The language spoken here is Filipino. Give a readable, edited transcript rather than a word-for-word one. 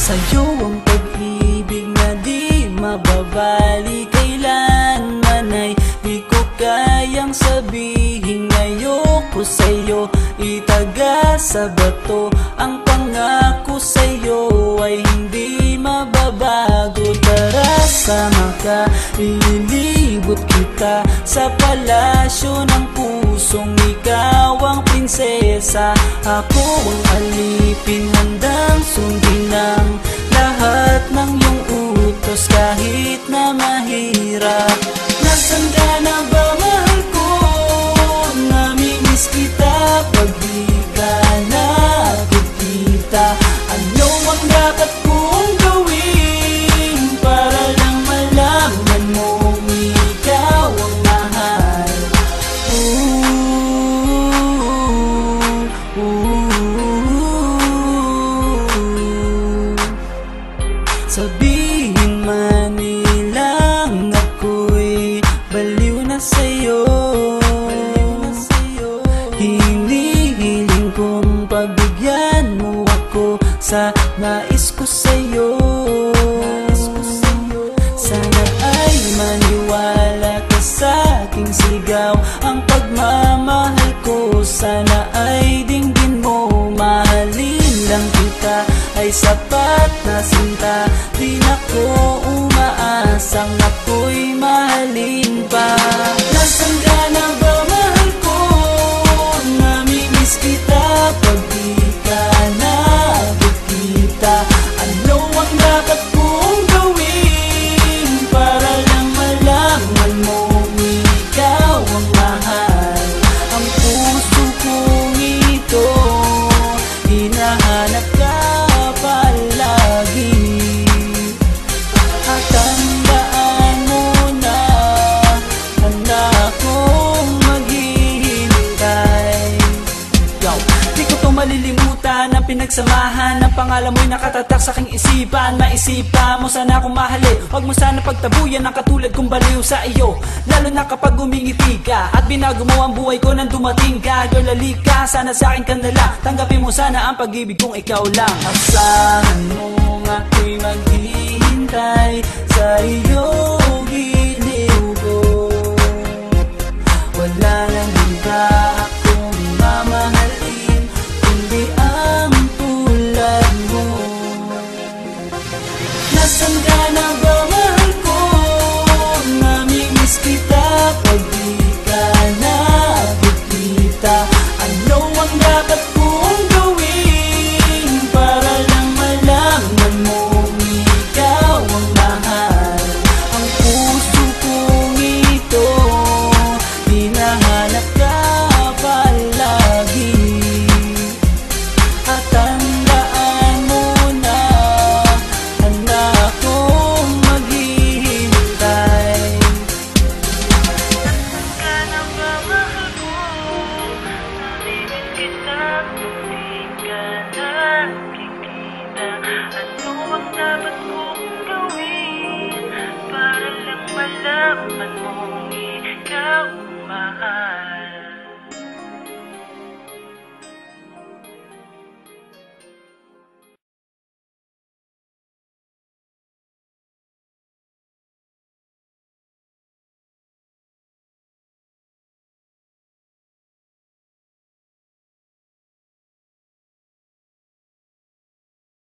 Sa'yo ang pag-ibig na di mababali, kailanman ay di ko kayang sabihin. Ayoko sa'yo itaga sa bato, ang pangako sa'yo ay hindi mababago. Tara, sama ka, ililibot kita sa palasyo ng pusong ikaw ang prinsesa. Ako ang alipin, handang sundin ng lahat ng iyong utos kahit na mahirap. Nasaan ka na ba, mahal ko? Namimiss kita pag di ka nakikita. Ano ang dapat kong gawin para lang malaman mong ikaw ang mahal? Sabihin man nilang ako'y baliw na sa'yo, hinihiling kong pagbigyan mo ako sa nais ko sa'yo. Sana ay maniwala ka sa aking sigaw, ang pagmamahal ko sana ay dinggin mo. Mahalin lang kita ay sapat na sinta, di na ko umaasang ako'y mahalin pa. Nasaan ka na ba, mahal ko? Namimiss kita pag di ka nakikita. Ano ang dapat kong gawin para lang malaman mong ikaw ang mahal? Ang puso kong ito hinahanap ka palagi, at tandaan mo na handa akong maghihintay. Yo, di ko to malilimutan ang pinagsamahan, ang pangalan mo'y nakatatak sa aking isipan. Maisipan mo sana akong mahalin, huwag mo sana pagtabuyan ang katulad kong baliw sa iyo. Lalo na kapag umingiti ka at binago mo ang buhay ko nang dumating ka. Girl, halika, sana sa akin ka na lang, tanggapin mo sana ang pag-ibig kong ikaw lang. Asahan mo ako'y maghihintay sa iyong giliw ko. Wala nang iba akong mamahalin kundi ang tulad mo. Nasaan ka na ba, mahal ko? Namimiss kita pag di ka nakikita. Ano ang dapat kong gawin para lang malaman mong ikaw ang mahal? Ang puso kong ito hinahanap ka palagi, at tandaan mo na handa akong maghihintay. Nasaan ka na ba, mahal ko? Namimiss kita kung di ka nakikita. Ano ang dapat kong gawin para lang malaman mong ikaw ang mahal?